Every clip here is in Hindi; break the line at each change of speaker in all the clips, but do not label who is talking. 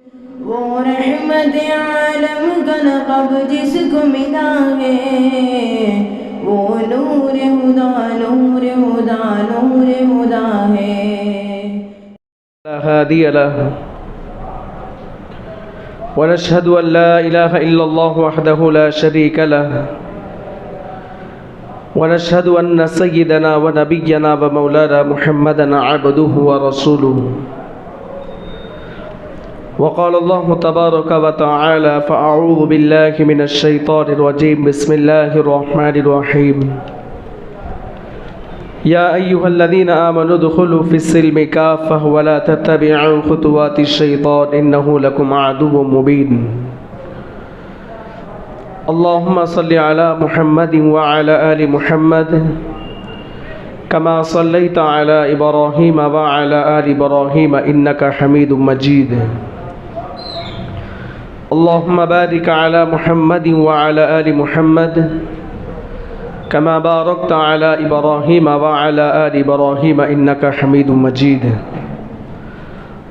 वो रहमत आलम का लक़ब जिसको मिला है, वो नूर हुदा नूर हुदा नूर हुदा है।
ला हादिय लहु व नशहदु अन ला इलाहा इल्लल्लाह वहदहु ला शरीका लहु व नशहदु अन्न सय्यदना व नबिय्यना व मौलाना मुहम्मदन अब्दुहु व रसूलुहु। वक़ाल अल्लाहु तबारक व तआला फ़अऊज़ु बिल्लाहि मिनश शैतानिर रजीम बिस्मिल्लाहिर रहमानिर रहीम। या अय्युहल्लज़ीना आमनु उदख़ुलू फ़िस्सिल्मि काफ़्फ़ह व ला तत्तबिअू ख़ुतुवातिश शैतान इन्नहु लकुम अदुव्वुम मुबीन। अल्लाहुम्मा सल्लि अला मुहम्मदिन व अला आलि मुहम्मद कमा सल्लैता अला इब्राहीम व अला आलि इब्राहीम इन्नका हमीदुम मजीद। अल्लाहुम्मा बारिक अला मुहम्मदिन व अला आलि मुहम्मद कमा बारकता अला इब्राहीम व अला आलि इब्राहीम इन्नका हमीदुम मजीद।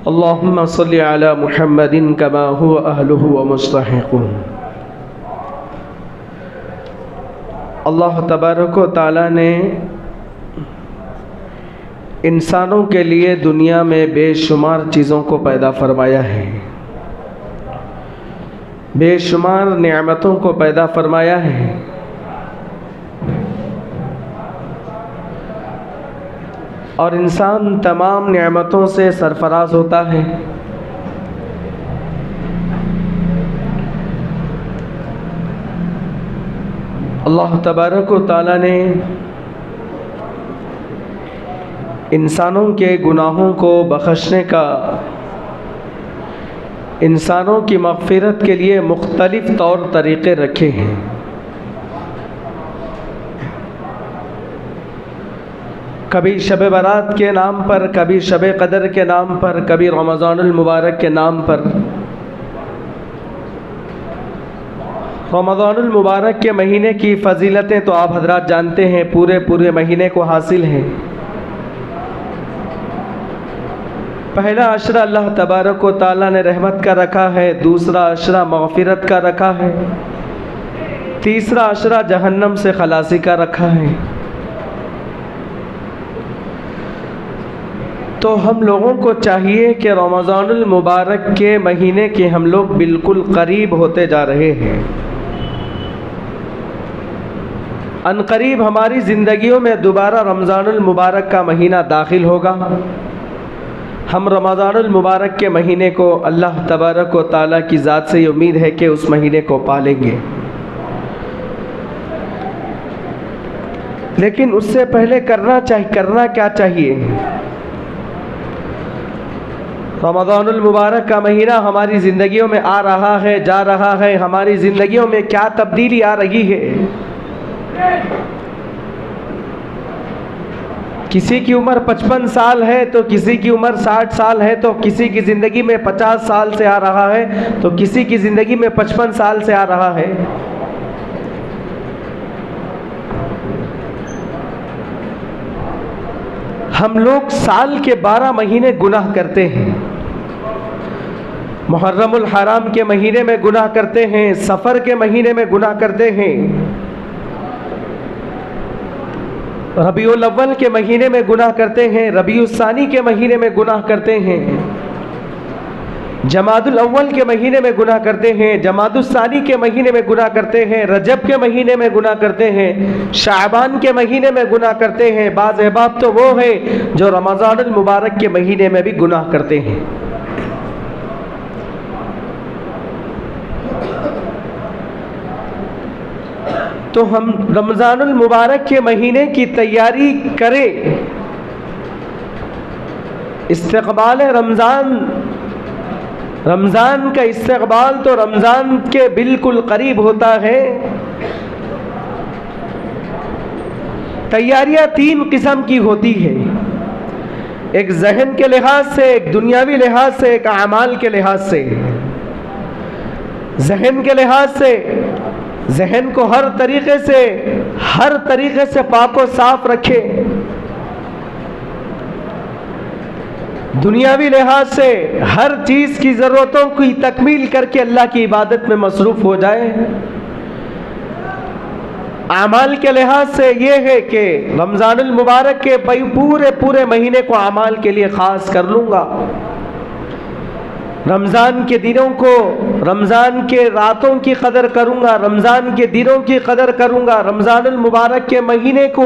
अल्लाहुम्मा सल्लि अला मुहम्मदिन कमा हुवा अहलुहु व मुस्तहिक़ुहु। अल्लाह तबारक व तआला ने इंसानों के लिए दुनिया में बेशुमार चीज़ों को पैदा फरमाया है, बेशुमार नेमतों को पैदा फरमाया है। और इंसान तमाम नेमतों से सरफराज होता है। अल्लाह तबारक व तआला ने इंसानों के गुनाहों को बख्शने का, इंसानों की मग़फ़िरत के लिए मुख्तलिफ़ तौर तरीक़े रखे हैं। कभी शब बारात के नाम पर, कभी शब क़दर के नाम पर, कभी रमज़ानुल मुबारक के नाम पर। रमज़ानुल मुबारक के महीने की फ़जीलतें तो आप हज़रात जानते हैं, पूरे महीने को हासिल हैं। पहला अशरा अल्लाह तबारक व तआला ने रहमत का रखा है, दूसरा अशरा मग़फ़िरत का रखा है, तीसरा अशरा जहन्नम से खलासी का रखा है। तो हम लोगों को चाहिए कि रमज़ानुल मुबारक के महीने के हम लोग बिल्कुल करीब होते जा रहे हैं। अनकरीब हमारी ज़िंदगियों में दोबारा रमज़ानुल मुबारक का महीना दाखिल होगा। हम रमज़ानुल मुबारक के महीने को अल्लाह तबारक व तआला की ज़ात से ये उम्मीद है कि उस महीने को पालेंगे। लेकिन उससे पहले करना क्या चाहिए? रमज़ानुल मुबारक का महीना हमारी ज़िंदगियों में आ रहा है, जा रहा है। हमारी ज़िंदगियों में क्या तब्दीली आ रही है? किसी की उम्र 55 साल है तो किसी की उम्र 60 साल है, तो किसी की ज़िंदगी में 50 साल से आ रहा है, तो किसी की ज़िंदगी में 55 साल से आ रहा है। हम लोग साल के 12 महीने गुनाह करते हैं। मुहर्रमुल हराम के महीने में गुनाह करते हैं, सफ़र के महीने में गुनाह करते हैं, रबीउल अव्वल के महीने में गुनाह करते हैं, रबीउस सानी के महीने में गुनाह करते हैं, जमादुल अव्वल के महीने में गुनाह करते हैं, जमादुस सानी के महीने में गुनाह करते हैं, रजब के महीने में गुनाह करते हैं, शाबान के महीने में गुनाह करते हैं। बाज़ अहबाब तो वो है जो रमज़ानुल मुबारक के महीने में भी गुनाह करते हैं। तो हम रमज़ानुल मुबारक के महीने की तैयारी करें। इस्तक़बाल रमज़ान का इस्तक़बाल तो रमज़ान के बिल्कुल करीब होता है। तैयारियां 3 किस्म की होती है, एक ज़हन के लिहाज से, एक दुनियावी लिहाज से, एक अमाल के लिहाज से। ज़हन के लिहाज से, ज़हन को हर तरीक़े से पाक व साफ़ रखे। दुनियावी लिहाज से हर चीज़ की ज़रूरतों की तकमील करके अल्लाह की इबादत में मसरूफ़ हो जाए। आमाल के लिहाज से ये है कि रमज़ानुल मुबारक के पूरे महीने को आमाल के लिए ख़ास कर लूँगा। रमज़ान के दिनों को, रमज़ान के रातों की कदर करूँगा, रमज़ान के दिनों की कदर करूँगा, रमज़ानुल मुबारक के महीने को,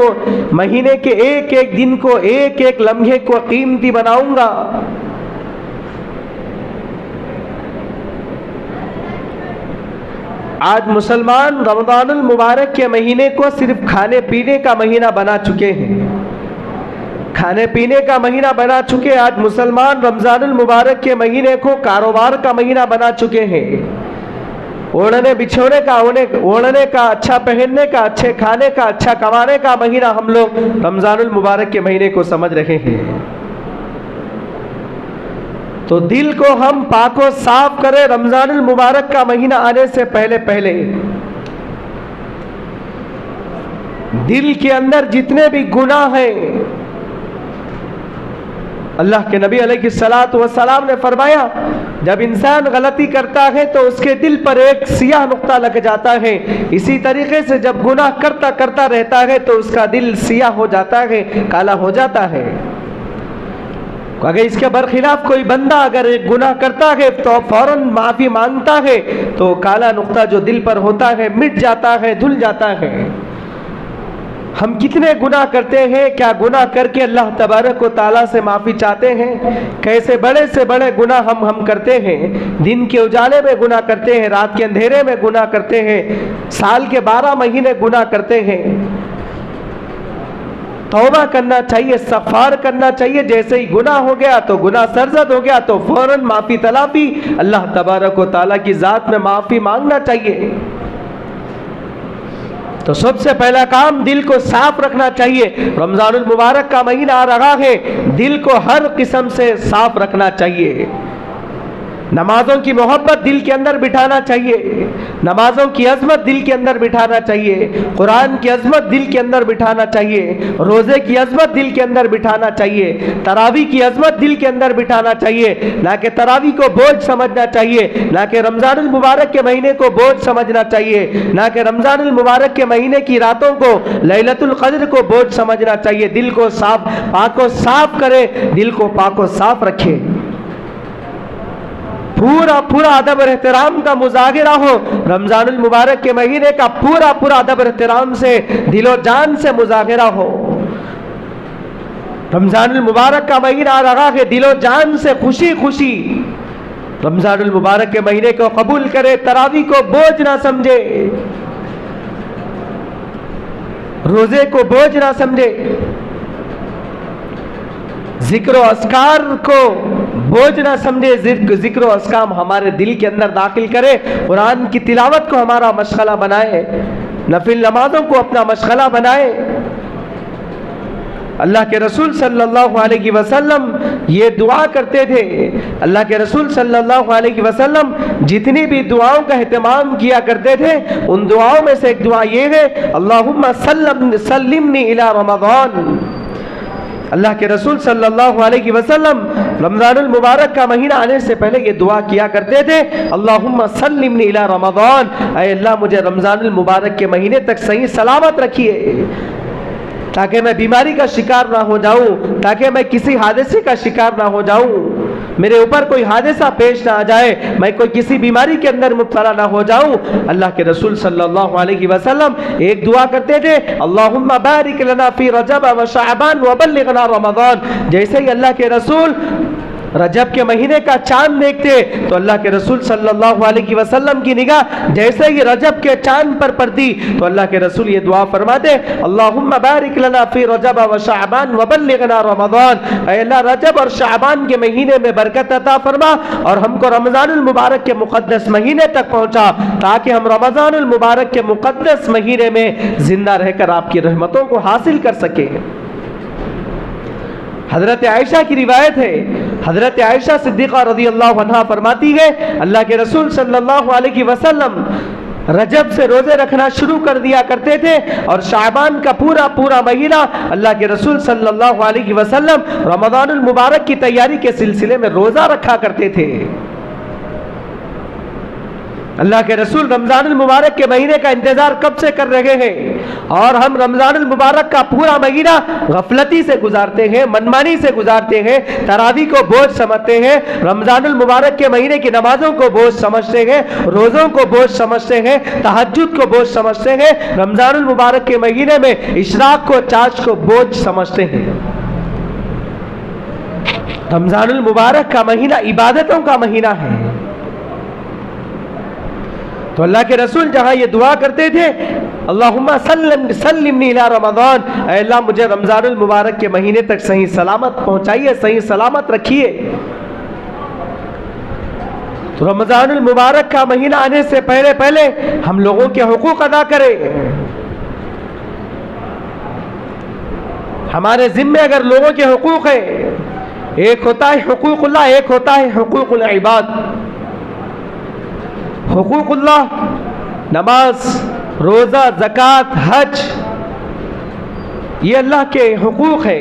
महीने के एक एक दिन को, एक एक लम्हे को कीमती बनाऊँगा। आज मुसलमान रमज़ानुल मुबारक के महीने को सिर्फ खाने पीने का महीना बना चुके हैं, खाने पीने का महीना बना चुके। आज मुसलमान रमज़ानुल मुबारक के महीने को कारोबार का महीना बना चुके हैं। ओढ़ने बिछोने का, ओढ़ने का, अच्छा पहनने का, अच्छे खाने का, अच्छा कमाने का महीना हम लोग रमज़ानुल मुबारक के महीने को समझ रहे हैं। तो दिल को हम पाको साफ करें रमज़ानुल मुबारक का महीना आने से पहले पहले। दिल के अंदर जितने भी गुनाह हैं, अल्लाह के नबी अलैहिस्सलातु वस्सलाम ने फरमाया, जब इंसान गलती करता है तो उसके दिल पर एक सियाह नुक्ता लग जाता है। इसी तरीके से जब गुनाह करता करता रहता है तो उसका दिल सियाह हो जाता है, काला हो जाता है। अगर इसके बरखिलाफ कोई बंदा अगर एक गुनाह करता है तो फौरन माफ़ी मांगता है तो काला नुक्ता जो दिल पर होता है मिट जाता है, धुल जाता है। हम कितने गुनाह करते हैं, क्या गुनाह करके अल्लाह तबारक व ताला से माफ़ी चाहते हैं? कैसे बड़े से बड़े गुनाह हम करते हैं। दिन के उजाले में गुनाह करते हैं, रात के अंधेरे में गुनाह करते हैं, साल के 12 महीने गुनाह करते हैं। तौबा करना चाहिए, इस्तग़फ़ार करना चाहिए। जैसे ही गुनाह हो गया तो गुनाह सरज़द हो गया तो फ़ौरन माफ़ी तलाफ़ी अल्लाह तबारक व ताला की ज़ात में माफ़ी मांगना चाहिए। तो सबसे पहला काम दिल को साफ रखना चाहिए। रमज़ानुल मुबारक का महीना आ रहा है, दिल को हर किस्म से साफ रखना चाहिए। नमाजों की मोहब्बत दिल के अंदर बिठाना चाहिए, नमाजों की अजमत दिल के अंदर बिठाना चाहिए, कुरान की अजमत दिल के अंदर बिठाना चाहिए, रोज़े की अजमत दिल के अंदर बिठाना चाहिए, तरावी की अजमत दिल के अंदर बिठाना चाहिए। ना कि तरावी को बोझ समझना चाहिए, ना कि रमज़ानुल मुबारक के महीने को बोझ समझना चाहिए, ना कि रमज़ानुल मुबारक के महीने की रातों को, लैलतुल क़द्र को बोझ समझना चाहिए। दिल को साफ, पाको साफ करे, दिल को पाको साफ रखे। पूरा अदब और एहतराम का मुजाहिरा हो। रमज़ानुल मुबारक के महीने का पूरा अदब और एहतराम से, दिलो जान से मुजाहिरा हो। रमज़ानुल मुबारक का महीना आ रहा है, दिलो जान से खुशी खुशी रमज़ानुल मुबारक के महीने को कबूल करे। तरावी को बोझ ना समझे, रोजे को बोझ ना समझे, जिक्र अस्कार को बोझ ना समझे। जिक्र अस्काम हमारे दिल के अंदर दाखिल करे। कुरान की तिलावत को हमारा मशगला बनाए, नफिल नमाजों को अपना मशगला बनाए। अल्लाह के रसूल सल्लल्लाहु अलैहि वसल्लम ये दुआ करते थे। अल्लाह के रसूल सल्लल्लाहु अलैहि वसल्लम जितनी भी दुआओं का एहतमाम किया करते थे, उन दुआओं में से एक दुआ ये है, अल्लाहुम्मा सल्लिमनी इला रमज़ान। अल्लाह के रसूल सल्लल्लाहु अलैहि वसल्लम रमज़ानुल मुबारक का महीना आने से पहले ये दुआ किया करते थे, अल्लाहुम्मा सल्लिमनी इला रमज़ान। ऐ अल्लाह मुझे रमज़ानुल मुबारक के महीने तक सही सलामत रखिए, ताकि मैं बीमारी का शिकार ना हो जाऊं, ताकि मैं किसी हादसे का शिकार ना हो जाऊं, मेरे ऊपर कोई हादसा पेश ना आ जाए, मैं कोई किसी बीमारी के अंदर मुब्तला ना हो जाऊं। अल्लाह के रसूल सल्लल्लाहु अलैहि वसल्लम एक दुआ करते थे, अल्लाहुम्मा बारिक लना फी रजब व शअबान व बल्लिगना रमज़ान। जैसे ही अल्लाह के रसूल रजब के महीने का चांद देखते तो अल्लाह के रसूल सल्लल्लाहु अलैहि वसल्लम की निगाह जैसे ही रजब के चांद पर पड़ती तो अल्लाह के रसूल ये दुआ फरमाते, अल्लाहुम्मा बारिक लना फी रजब व शअबान व बल्लिगना रमज़ान। ऐ अल्लाह रजब और शअबान के महीने में बरकत अता फरमा और हमको रमज़ानुल मुबारक के मुक़द्दस महीने तक पहुँचा, ताकि हम रमज़ानुल मुबारक के मुक़द्दस महीने में जिंदा रहकर आपकी रहमतों को हासिल कर सके। हज़रत आयशा की रिवायत है, हज़रत आयशा सिद्दीक़ा रज़ियल्लाहु अन्हा फरमाती है, अल्लाह के रसूल सल्लल्लाहु अलैहि वसल्लम रजब से रोजे रखना शुरू कर दिया करते थे और शाबान का पूरा पूरा महीना अल्लाह के रसूल सल्लल्लाहु अलैहि वसल्लम रमज़ानुल मुबारक की तैयारी के सिलसिले में रोजा रखा करते थे। अल्लाह के रसूल रमज़ानुल मुबारक के महीने का इंतजार कब से कर रहे हैं और हम रमज़ानुल मुबारक का पूरा महीना गफलती से गुजारते हैं, मनमानी से गुजारते हैं, तरावी को बोझ समझते हैं, रमज़ानुल मुबारक के महीने की नमाजों को बोझ समझते हैं, रोज़ों को बोझ समझते हैं, तहज्जुद को बोझ समझते हैं, रमज़ानुल मुबारक के महीने में इशराक को, चाश को बोझ समझते हैं। रमज़ानुल मुबारक का महीना इबादतों का महीना है। तो अल्लाह के रसूल जहां ये दुआ करते थे, अल्लाहुम्मा सल्लिमनी इला रमज़ान, ऐ अल्लाह मुझे रमज़ानुल मुबारक के महीने तक सही सलामत पहुंचाइए, सही सलामत रखिए। तो रमज़ानुल मुबारक का महीना आने से पहले पहले हम लोगों के हुकूक अदा करें। हमारे जिम्मे अगर लोगों के हुकूक है, एक होता है हुकूकुल्लाह, एक होता है हुकूकुल इबाद। हुकूकुल्लाह नमाज, रोज़ा, ज़कात, हज, ये अल्लाह के हुकूक है।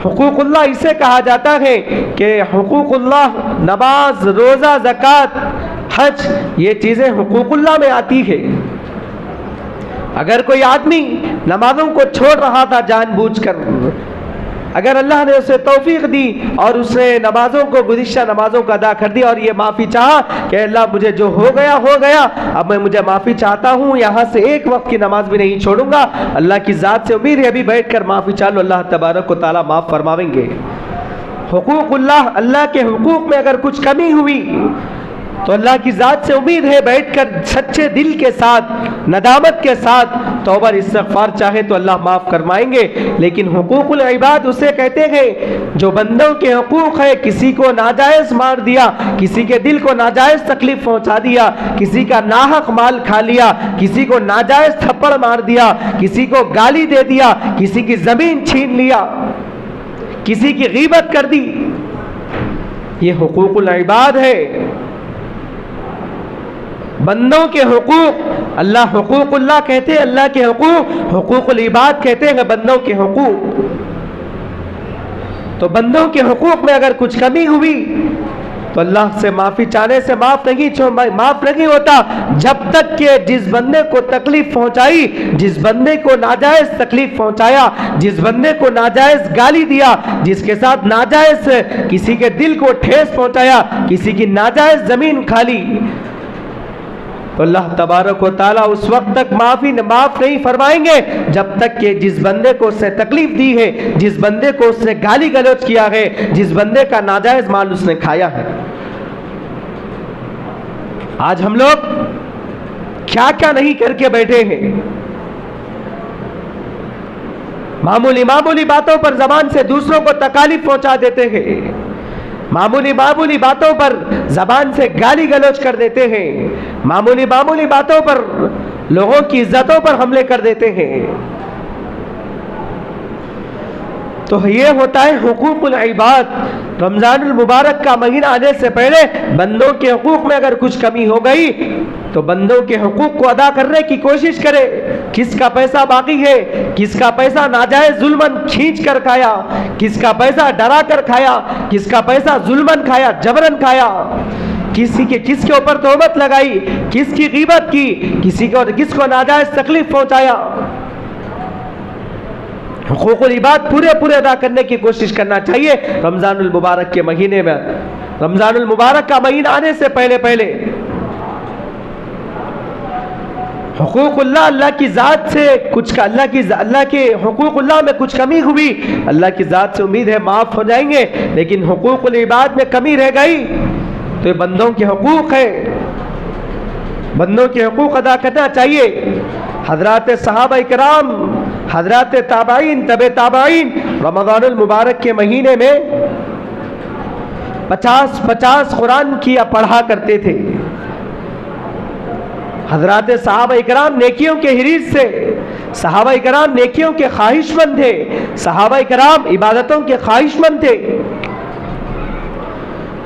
हुकूकुल्लाह इसे कहा जाता है कि हुकूकुल्लाह नमाज, रोज़ा, ज़कात, हज, ये चीज़ें हुकूकुल्लाह में आती है। अगर कोई आदमी नमाजों को छोड़ रहा था जानबूझकर, अगर अल्लाह ने उसे तौफीक दी और उसने नमाजों को, गुज़िश्ता नमाजों को अदा कर दिया और ये माफ़ी चाहा कि अल्लाह मुझे जो हो गया, अब मैं मुझे माफ़ी चाहता हूँ, यहाँ से एक वक्त की नमाज भी नहीं छोड़ूंगा, अल्लाह की ज़ात से उम्मीद है अभी बैठ कर माफ़ी चाह लो, अल्लाह तबारक व तआला माफ़ फरमावेंगे। हुकूकुल्लाह, अल्लाह के हुकूक में अगर कुछ कमी हुई तो अल्लाह की ज़ात से उम्मीद है बैठकर सच्चे दिल के साथ, नदामत के साथ तौबा इस्तग़फ़ार चाहे तो अल्लाह माफ़ फरमाएंगे। लेकिन हुकूकुल इबाद उसे कहते हैं जो बंदों के हुकूक है, किसी को नाजायज़ मार दिया, किसी के दिल को नाजायज़ तकलीफ पहुंचा दिया, किसी का नाहक माल खा लिया, किसी को नाजायज़ थप्पड़ मार दिया, किसी को गाली दे दिया, किसी की ज़मीन छीन लिया, किसी की ग़ीबत कर दी, ये हुकूकुल इबाद है। बंदों के हुकूक अल्लाह हुकूकुल्लाह कहते हैं, अल्लाह के हुकूक हुकूकुल इबाद कहते हैं, बंदों के हुकूक। तो बंदों के हुकूक में अगर कुछ कमी हुई तो अल्लाह से माफ़ी चाहने से माफ़ नहीं होता, जब तक कि जिस बंदे को तकलीफ पहुंचाई, जिस बंदे को नाजायज़ तकलीफ पहुंचाया, जिस बंदे को नाजायज़ गाली दिया, जिसके साथ नाजायज़ किसी के दिल को ठेस पहुंचाया, किसी की नाजायज़ ज़मीन खा ली, तो अल्लाह तबारक व तआला उस वक्त तक माफ़ नहीं फरमाएंगे जब तक कि जिस बंदे को उसने तकलीफ दी है, जिस बंदे को उसने गाली गलौज किया है, जिस बंदे का नाजायज़ माल उसने खाया है। आज हम लोग क्या क्या नहीं करके बैठे हैं। मामूली मामूली बातों पर ज़बान से दूसरों को तकालीफ पहुंचा देते हैं, मामूली मामूली बातों पर ज़बान से गाली गलौज कर देते हैं, मामूली मामूली बातों पर लोगों की इज्जतों पर हमले कर देते हैं। तो ये होता है हुकूकुल इबाद। रमज़ानुल मुबारक का महीना आने से पहले बंदों के हुकूक में अगर कुछ कमी हो गई तो बंदों के हुकूक को अदा करने की कोशिश करे। किसका पैसा बाकी है, किसका पैसा नाजायज़ जुल्मन खींच कर खाया, किसका पैसा डरा कर खाया, किसका पैसा जुल्मन खाया, जबरन खाया, किसके ऊपर तोहमत लगाई, किसकी ग़ीबत की, किसको नाजायज़ तकलीफ पहुंचाया। हुकूकुल इबाद पूरे अदा करने की कोशिश करना चाहिए रमज़ानुल मुबारक के महीने में। रमज़ानुल मुबारक का महीना आने से पहले पहले हुकूकुल्लाह, अल्लाह की ज़ात से कुछ, अल्लाह के हुकूकुल्लाह में कुछ कमी हुई, अल्लाह की ज़ात से उम्मीद है माफ़ हो जाएंगे। लेकिन हुकूकुल इबाद में कमी रह गई तो ये बंदों के हुकूक है, बंदों के हुकूक अदा करना चाहिए। हज़रात सहाबा इकराम, हज़रात ताबईन, तबे ताबईन रमज़ानुल मुबारक के महीने में 50-50 कुरान की पढ़ा करते थे। हज़रात सहाबा इकराम नेकियों के हिरीस से, सहाबा इकराम नेकियों के ख्वाहिशमंद थे, सहाबा इकराम इबादतों के ख्वाहिशमंद थे।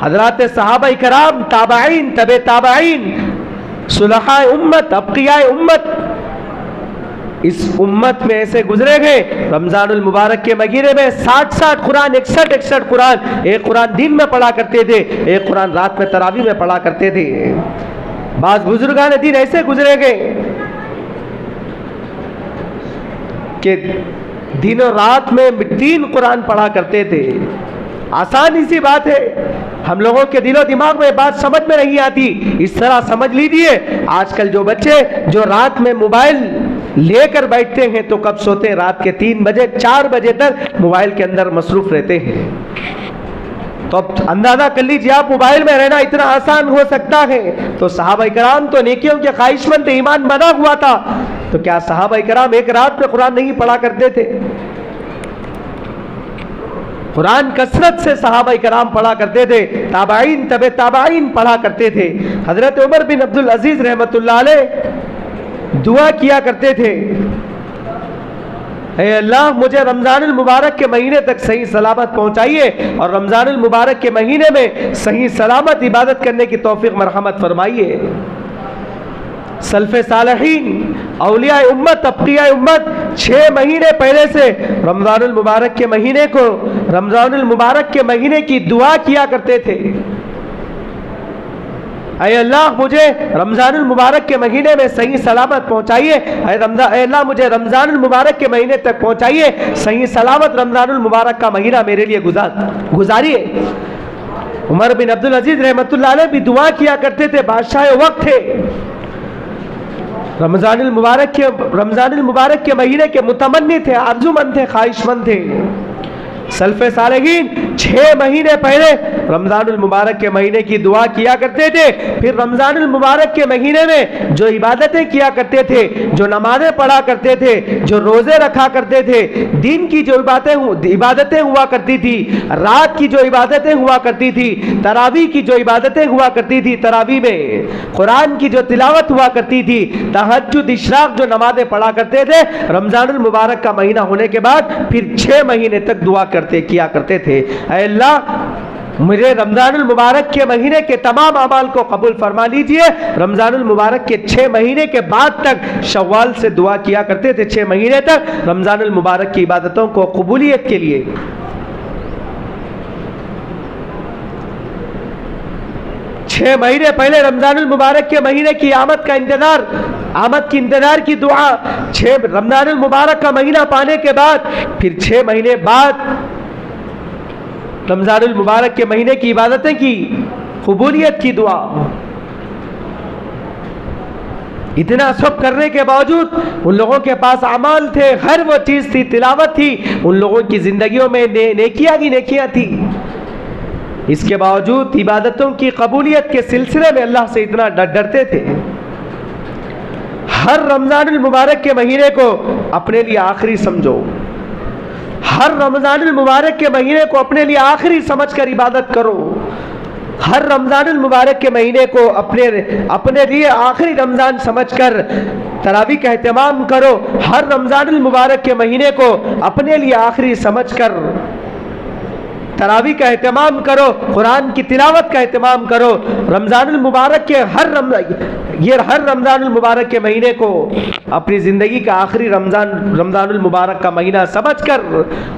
हज़रात सहाबा इकराम, ताबईन, तबे ताबईन सुलहाए उम्मत, अबकियाए उम्मत इस उम्मत में ऐसे गुजरे गए। रमजानुल मुबारक के महीने में 60 कुरान, 61 कुरान, एक कुरान दिन में पढ़ा करते थे, एक कुरान रात में तरावी में पढ़ा करते थे। बाज़ बुजुर्गान दिन ऐसे गुजरे गए कि दिन और रात में 3 कुरान पढ़ा करते थे। आसानी सी बात है, हम लोगों के दिलो दिमाग में बात समझ में नहीं आती। इस तरह समझ लीजिए, आजकल जो बच्चे जो रात में मोबाइल लेकर बैठते हैं तो कब सोते हैं? रात के 3 बजे 4 बजे तक मोबाइल के अंदर मसरूफ रहते हैं। तो अब अंदाजा कर लीजिए आप, मोबाइल में रहना इतना आसान हो सकता है तो सहाबा कराम तो नेकियों के ख्वाहिशमंद थे, ईमान बना हुआ था, तो क्या सहाबा कराम एक रात में कुरान नहीं पढ़ा करते थे? कुरान कसरत से सहाबा कराम पढ़ा करते थे, ताबाइन तबे ताबाइन पढ़ा करते थे। हजरत उमर बिन अब्दुल अजीज रहमतुल्लाह अलैह दुआ किया करते थे, ऐ अल्लाह मुझे रमजानुल मुबारक के महीने तक सही सलामत पहुंचाइए और रमजानुल मुबारक के महीने में सही सलामत इबादत करने की तौफीक मरहमत फरमाइए। सल्फ़े सालहीन, औलिया उम्मत, अबकिया उम्मत 6 महीने पहले से रमजानुल मुबारक के महीने को, रमजानुल मुबारक के महीने की दुआ किया करते थे। ऐ अल्लाह मुझे रमजानुल मुबारक के महीने में सही सलामत पहुंचाइए, ऐ अल्लाह मुझे रमजानुल मुबारक के महीने तक पहुंचाइए, सही सलामत रमजानुल मुबारक का महीना मेरे लिए गुजारिए। उमर बिन अब्दुल अजीज रहमतुल्लाह अलैह भी दुआ किया करते थे, बादशाह वक्त थे, रमजानुल मुबारक के महीने के मुतमन्नी थे, आरजूमंद थे, ख्वाहिशमंद थे। सल्फ़े सालेहीन 6 महीने पहले रमजानुल मुबारक के महीने की दुआ किया करते थे। फिर रमजानुल मुबारक के महीने में जो इबादतें किया करते थे, जो नमाजें पढ़ा करते थे, जो रोजे रखा करते थे, दिन की जो इबादतें हुआ करती थी, रात की जो इबादतें हुआ करती थी, तरावी की जो इबादतें हुआ करती थी, तरावी में कुरान की जो तिलावत हुआ करती थी, तहज्जुद इशराक जो नमाजें पढ़ा करते थे, रमजानुल मुबारक का महीना होने के बाद फिर 6 महीने तक दुआ किया करते थे, ऐ अल्लाह मुझे रमजानुल मुबारक के महीने के तमाम अमाल को कबूल फरमा लीजिए। रमजानुल मुबारक के 6 महीने के बाद तक शव्वाल से दुआ किया करते थे, 6 महीने तक रमजानुल मुबारक की इबादतों को कबूलियत के लिए। 6 महीने पहले रमजानुल मुबारक के महीने की आमद की इंतजार की दुआ, 6 रमजानुल मुबारक का महीना पाने के बाद फिर 6 महीने बाद रमजानुल मुबारक के महीने की इबादतें की, कबूलियत की दुआ। इतना सब करने के बावजूद उन लोगों के पास अमाल थे, हर वो चीज थी, तिलावत थी, उन लोगों की जिंदगियों में नेकियां थी। इसके बावजूद इबादतों की कबूलियत के सिलसिले में अल्लाह से इतना डरते थे। हर रमजानुल मुबारक के महीने को अपने लिए आखिरी समझो, हर रमजानुल मुबारक के महीने को अपने लिए आखिरी समझकर इबादत करो। हर रमजानुल मुबारक के महीने को अपने लिए आखिरी रमजान समझकर तरावी का एहतमाम करो। हर रमजानुल मुबारक के महीने को अपने लिए आखिरी समझकर तरावी का एहतमाम करो, कुरान की तिलावत का एहतमाम करो। रमजानुल मुबारक के हर रमजानुल मुबारक के महीने को अपनी ज़िंदगी का आखिरी रमजानुल मुबारक का महीना समझकर,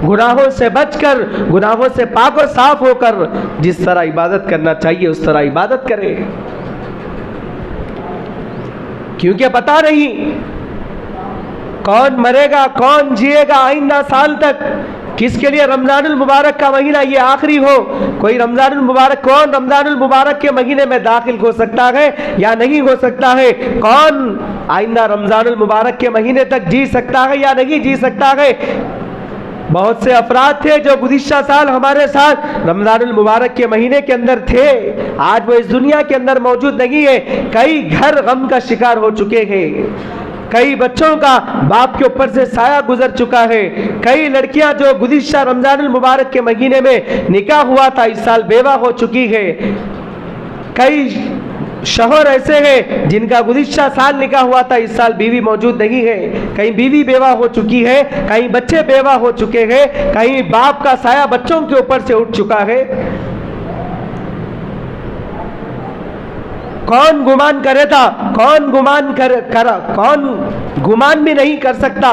गुनाहों से बचकर, गुनाहों से पाक और साफ होकर जिस तरह इबादत करना चाहिए उस तरह इबादत करें, क्योंकि पता नहीं कौन मरेगा कौन जिएगा आइंदा साल तक। किसके लिए रमजानुल मुबारक का महीना ये आखिरी हो? कोई कौन रमजानुल मुबारक के महीने में दाखिल हो सकता है या नहीं हो सकता है? कौन आइंदा रमजानुल मुबारक के महीने तक जी सकता है या नहीं जी सकता है? बहुत से अफराद थे जो गुज़िश्ता साल हमारे साथ रमजानुल मुबारक के महीने के अंदर थे, आज वो इस दुनिया के अंदर मौजूद नहीं है। कई घर गम का शिकार हो चुके हैं, कई बच्चों का बाप के ऊपर से साया गुजर चुका है। कई लड़कियां जो गुज़िश्ता रमजानुल मुबारक के महीने में निकाह हुआ था इस साल बेवा हो चुकी है। कई शौहर ऐसे हैं जिनका गुज़िश्ता साल निकाह हुआ था इस साल बीवी मौजूद नहीं है। कहीं बीवी बेवा हो चुकी है, कहीं बच्चे बेवा हो चुके हैं, कहीं बाप का साया बच्चों के ऊपर से उठ चुका है। कौन गुमान करे था, कौन गुमान भी नहीं कर सकता,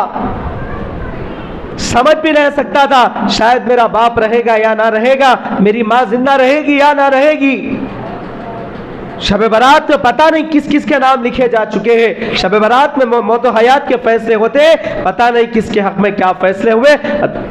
समझ भी नहीं सकता था शायद मेरा बाप रहेगा या ना रहेगा, मेरी माँ जिंदा रहेगी या ना रहेगी। शब बारात में पता नहीं किस किस के नाम लिखे जा चुके हैं। शब बारात में मौत व हयात के फैसले होते, पता नहीं किसके हक में क्या फैसले हुए,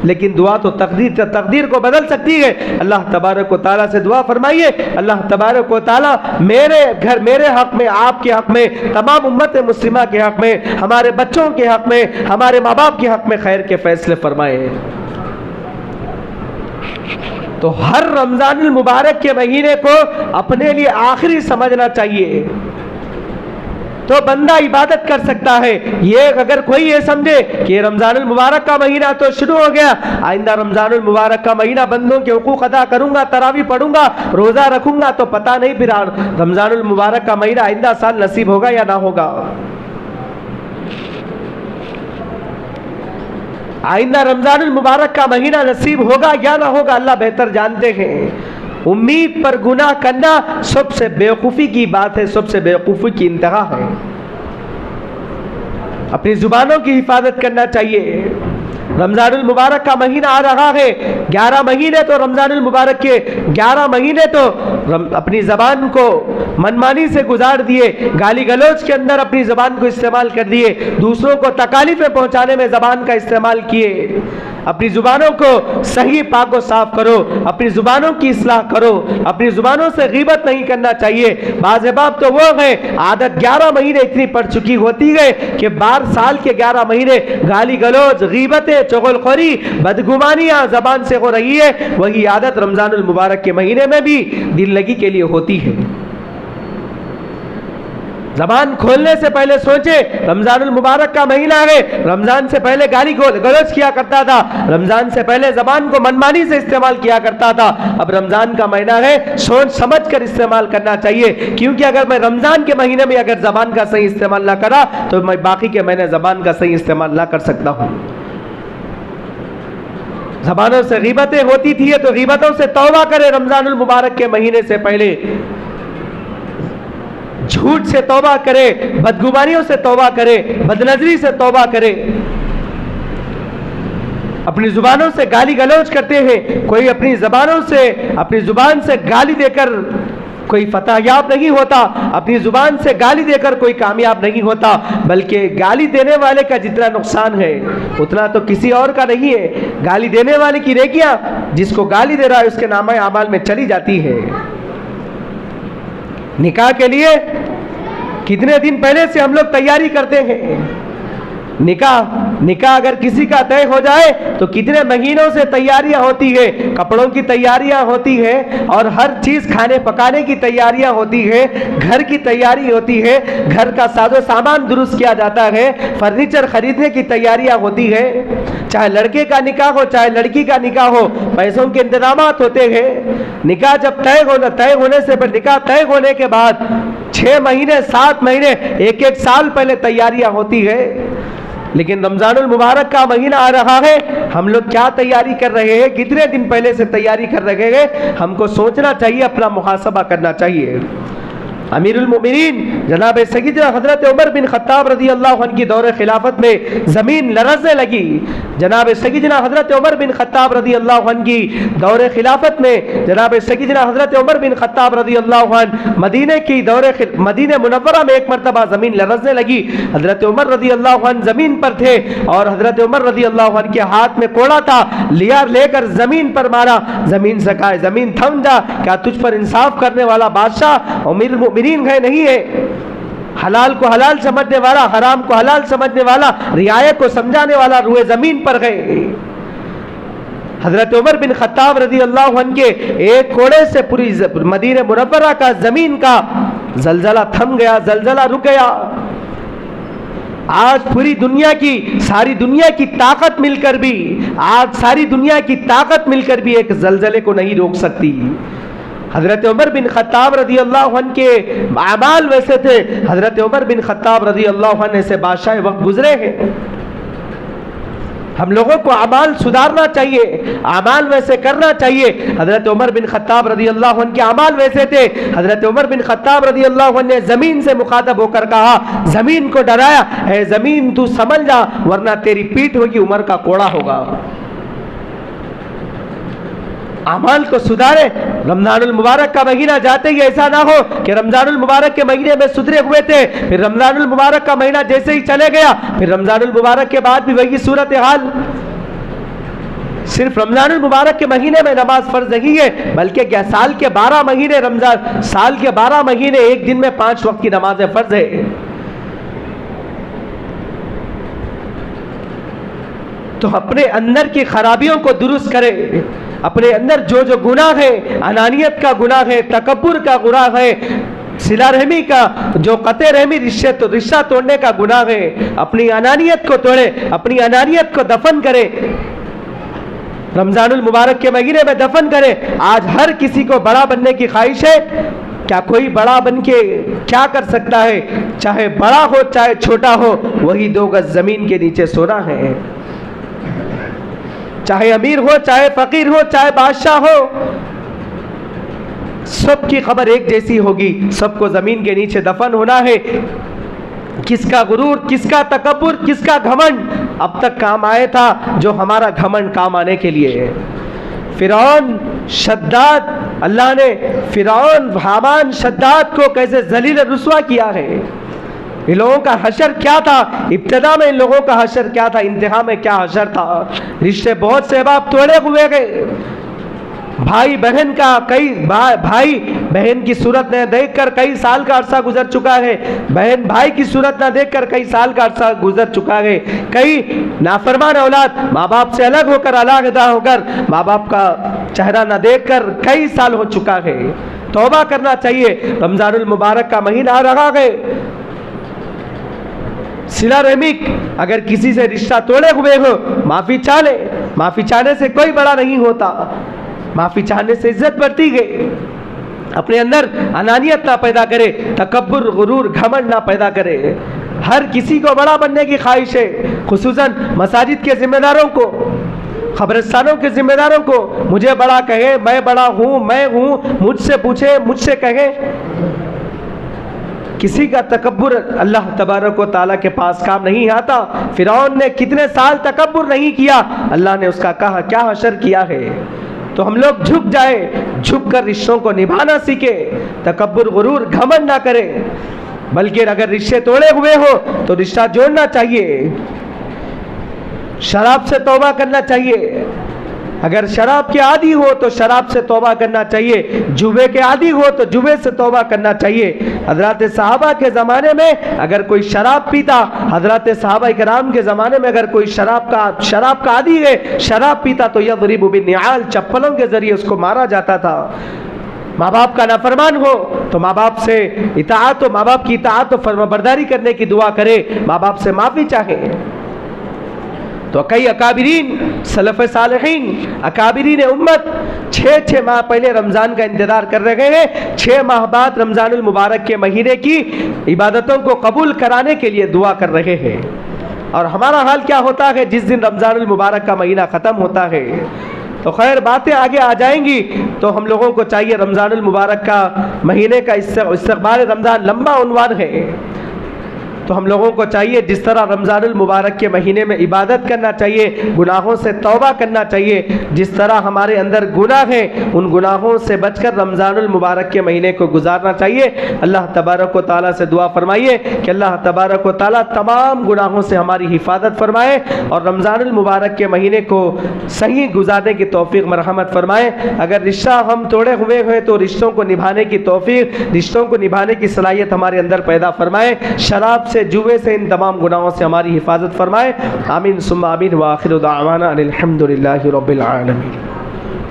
लेकिन दुआ तो तकदीर को बदल सकती है। अल्लाह तबारक व तआला से दुआ फरमाइए, अल्लाह तबारक व तआला मेरे घर, मेरे हक में, आपके हक में, तमाम उम्मत मुस्लिमा के हक में, हमारे बच्चों के हक में, हमारे माँ बाप के हक में खैर के फैसले फरमाए। तो हर रमजानुल मुबारक के महीने को अपने लिए आखिरी समझना चाहिए, तो बंदा इबादत कर सकता है। ये अगर कोई ये समझे कि रमजानुल मुबारक का महीना तो शुरू हो गया, आइंदा रमजानुल मुबारक का महीना बंदों के हुकूक अदा करूंगा, तरावी पढ़ूंगा, रोजा रखूंगा, तो पता नहीं फिर रमजानुल मुबारक का महीना आइंदा साल नसीब होगा या ना होगा। आइंदा रमजानुल मुबारक का महीना नसीब होगा या ना होगा अल्लाह बेहतर जानते हैं। उम्मीद पर गुनाह करना सबसे बेवकूफ़ी की बात है, सबसे बेवकूफ़ी की इंतहा है। अपनी जुबानों की हिफाजत करना चाहिए। रमजानुल मुबारक का महीना आ रहा है, 11 महीने तो रमजानुल मुबारक के 11 महीने तो अपनी ज़बान को मनमानी से गुजार दिए, गाली गलौज के अंदर अपनी ज़बान को इस्तेमाल कर दिए, दूसरों को तकालीफें पहुंचाने में ज़बान का इस्तेमाल किए। अपनी ज़ुबानों को सही पाक व साफ करो, अपनी ज़ुबानों की इस्लाह करो, अपनी ज़ुबानों से गीबत नहीं करना चाहिए। बाज़-ए-बाब तो वो है आदत 11 महीने इतनी पड़ चुकी होती है कि 12 साल के 11 महीने गाली गलौज, गीबतें, चुगलखोरी, बदगुमानियां ज़बान से हो रही है। वही आदत रमजानुल मुबारक के महीने में भी दिल लगी के लिए होती है। ज़बान खोलने से पहले सोचे, रमजानुल मुबारक का महीना है, रमजान से पहले गाली गलौज किया करता था, रमजान से पहले ज़बान को मनमानी से इस्तेमाल किया करता था। अब रमजान का महीना है, सोच समझ कर इस्तेमाल करना चाहिए, क्योंकि अगर मैं रमजान के महीने में अगर ज़बान का सही इस्तेमाल ना करा तो मैं बाकी के महीने ज़बान का सही इस्तेमाल ना कर सकता हूँ। ज़बानों से गीबतें होती थी तो गीबतों से तौबा करें रमजानुल मुबारक के महीने से पहले, झूठ से तौबा करे, बदगुमानियों से तौबा करे, बदनजरी से तौबा करे। अपनी जुबानों से गाली गलौज करते हैं, कोई अपनी जुबान से गाली देकर कोई फतहयाब नहीं होता, अपनी जुबान से गाली देकर कोई कामयाब नहीं होता, बल्कि गाली देने वाले का जितना नुकसान है उतना तो किसी और का नहीं है। गाली देने वाले की नेकियां जिसको गाली दे रहा है उसके नामे आमाल में चली जाती है। निकाह के लिए कितने दिन पहले से हम लोग तैयारी करते हैं। निकाह अगर किसी का तय हो जाए तो कितने महीनों से तैयारियां होती है, कपड़ों की तैयारियां होती है और हर चीज खाने पकाने की तैयारियां होती है, घर की तैयारी होती है, घर का साजो सामान दुरुस्त किया जाता है, फर्नीचर खरीदने की तैयारियां होती है। चाहे लड़के का निकाह हो चाहे लड़की का निकाह हो, पैसों के इंतजाम होते हैं। निकाह जब तय होने से निकाह तय होने के बाद 6 महीने 7 महीने 1-1 साल पहले तैयारियां होती है। लेकिन रमजानुल मुबारक का महीना आ रहा है, हम लोग क्या तैयारी कर रहे हैं, कितने दिन पहले से तैयारी कर रहे हैं, हमको सोचना चाहिए, अपना मुहासबा करना चाहिए। अमीरुल मोमिनीन जनाब सय्यदना हज़रत उमर बिन खत्ताब रज़ी अल्लाह अन्हु की दौरे खिलाफत में ज़मीन लरज़ने लगी। जनाब सय्यदना हज़रत उमर बिन खत्ताब रज़ी अल्लाह अन्हु की दौरे खिलाफत में जनाब सय्यदना हज़रत उमर बिन खत्ताब रज़ी अल्लाह अन्हु मदीने मुनव्वरा में एक मरतबा ज़मीन लरज़ने लगी। हज़रत उमर रज़ी अल्लाह अन्हु ज़मीन पर थे और हज़रत उमर रज़ी अल्लाह अन्हु के हाथ में कोड़ा था, लेकर ज़मीन पर मारा। ज़मीन से कहा, ज़मीन थम जा, क्या तुझ पर इंसाफ करने वाला बादशाह अमीरुल मोमिनीन है नहीं है? हलाल को हलाल समझने वाला, हराम को हलाल समझने वाला, रियायत को समझाने वाला रुए जमीन पर गए। हजरत उमर बिन खत्ताब रज़ी अल्लाह अन्हु के एक कोड़े से पूरी मदीने मुनव्वरा का जमीन का जलजला थम गया, जलजला रुक गया। आज पूरी दुनिया की, सारी दुनिया की ताकत मिलकर भी, आज सारी दुनिया की ताकत मिलकर भी एक जलजले को नहीं रोक सकती। हजरत उमर बिन खत्ताब रज़ी अल्लाह अन्हु के अमाल वैसे थे। हजरत उमर बिन खत्ताब रज़ी अल्लाह अन्हु से बादशाह वक्त गुजरे हैं। हम लोगों को अमाल सुधारना चाहिए, अमाल वैसे करना चाहिए। हजरत उमर बिन खत्ताब रदी अल्लाह अन्हु के अमाल वैसे थे। हजरत उमर बिन खत्ताब रदी अल्लाह अन्हु ने जमीन से मुखातब होकर कहा, जमीन को डराया, है जमीन तू समझ जा वरना तेरी पीठ होगी उमर का कोड़ा होगा। अमाल को सुधारे। रमजानुल मुबारक का महीना जाते ही ऐसा ना हो कि रमजानुल मुबारक के महीने में सुधरे हुए थे, फिर रमजानुल मुबारक का महीना जैसे ही चले गया फिर रमजानुल मुबारक के बाद भी वही सूरत हाल। सिर्फ रमजानुल मुबारक के महीने में नमाज फर्ज नहीं है, बल्कि क्या साल के 12 महीने रमजान, साल के 12 महीने एक दिन में 5 वक्त की नमाजें फर्ज है। तो अपने अंदर की खराबियों को दुरुस्त करें। अपने अंदर जो जो गुनाह है, अनानियत का गुनाह है, तकब्बुर का गुनाह है, सिला रहमी का, जो कते रहमी रिश्ता तोड़ने का गुनाह है, अपनी अनानियत को तोड़े, अपनी अनानियत को दफन करे। रमजानुल मुबारक के महीने में दफन करे। आज हर किसी को बड़ा बनने की ख्वाहिश है। क्या कोई बड़ा बन के क्या कर सकता है? चाहे बड़ा हो चाहे छोटा हो, वही 2 गज जमीन के नीचे सोना है। चाहे अमीर हो चाहे फकीर हो चाहे बादशाह हो, सबकी खबर एक जैसी होगी, सबको जमीन के नीचे दफन होना है। किसका गुरूर, किसका तकब्बुर, किसका घमंड अब तक काम आया था जो हमारा घमंड काम आने के लिए है। फिरौन, शद्दाद, अल्लाह ने फिरौन, हामान, शद्दाद को कैसे जलील रुस्वा किया है। इन लोगों का हशर क्या था? इब्तिदा में इन लोगों का हशर क्या था? इंतहा में क्या हशर था? रिश्ते बहुत से अहबाब तोड़े हुए गए। भाई बहन का भाई बहन की सूरत न देखकर कई साल का अरसा गुजर चुका है। बहन भाई की सूरत न देखकर कई साल का अरसा गुजर चुका है। कई नाफरमान औलाद माँ बाप से अलग होकर, अलग होकर, माँ बाप का चेहरा न देखकर कई साल हो चुका है। तौबा करना चाहिए। रमजानुल मुबारक का महीना आ रहा है। सिला रहमी, अगर किसी से रिश्ता तोड़े हुए हो माफी चाह ले। माफी चाहने से कोई बड़ा नहीं होता, माफी चाहने से इज्जत बढ़ती गई। अपने अंदर अनानियत ना पैदा करे, तकब्बुर, गुरूर, घमंड ना पैदा करे। हर किसी को बड़ा बनने की ख्वाहिश है, खुसूसन मसाजिद के जिम्मेदारों को, खबरस्तानों के जिम्मेदारों को। मुझे बड़ा कहे, मैं बड़ा हूँ, मैं हूँ, मुझसे पूछे, मुझसे कहे। किसी का तकब्बुर अल्लाह तबारक व तआला के पास काम नहीं आता। फिरौन ने कितने साल तकब्बुर नहीं किया, अल्लाह ने उसका कहा क्या हशर किया है। तो हम लोग झुक जाए, झुक कर रिश्तों को निभाना सीखे, तकब्बुर, गुरूर, घमंड ना करें। बल्कि अगर रिश्ते तोड़े हुए हो तो रिश्ता जोड़ना चाहिए। शराब से तौबा करना चाहिए। अगर शराब के आदी हो तो शराब से तौबा करना चाहिए। जुए के आदी हो तो जुए से तौबा करना चाहिए। हजरत सहाबा के ज़माने में अगर कोई शराब पीता, हजरत सहाबा किराम के ज़माने में अगर कोई शराब का आदी है, शराब पीता तो यज़रिबु बिन्निआल, चप्पलों के ज़रिए उसको मारा जाता था। माँ बाप का नाफरमान हो तो माँ बाप से इताअत, तो माँ बाप की इताअत और फरमाबरदारी करने की दुआ करे, माँ बाप से माफ़ी चाहे। तो कई अकाबिरीन, सलफ़ सालिहीन, अकाबिरीन उम्मत 6 माह पहले रमज़ान का इंतज़ार कर रहे हैं। 6 माह बाद रमज़ानुल मुबारक के महीने की इबादतों को कबूल कराने के लिए दुआ कर रहे हैं। और हमारा हाल क्या होता है जिस दिन रमज़ानुल मुबारक का महीना ख़त्म होता है? तो खैर बातें आगे आ जाएंगी। तो हम लोगों को चाहिए, रमज़ानुल मुबारक का महीने का इस्तक़बाल रमज़ान लंबा उन्वान है। तो हम लोगों को चाहिए जिस तरह रमज़ानुल मुबारक के महीने में इबादत करना चाहिए, गुनाहों से तौबा करना चाहिए। जिस तरह हमारे अंदर गुनाह हैं, उन गुनाहों से बचकर रमज़ानुल मुबारक के महीने को गुजारना चाहिए। अल्लाह तबारक व तआला से दुआ फरमाइए कि अल्लाह तबारक व तआला तमाम गुनाहों से हमारी हिफाजत फरमाए और रमज़ानुल मुबारक के महीने को सही गुजारने की तौफीक मरहमत फरमाए। अगर रिश्ता हम तोड़े हुए हैं तो रिश्तों को निभाने की तौफीक, रिश्तों को निभाने की सलाहियत हमारे अंदर पैदा फरमाए। शराब से, जुए से, इन तमाम गुनाहों से हमारी हिफाजत फरमाए। आमीन सुम्मा आमीन व आखिर दावाना अनिल हम्दुलिल्लाहि रब्बिल आलमीन।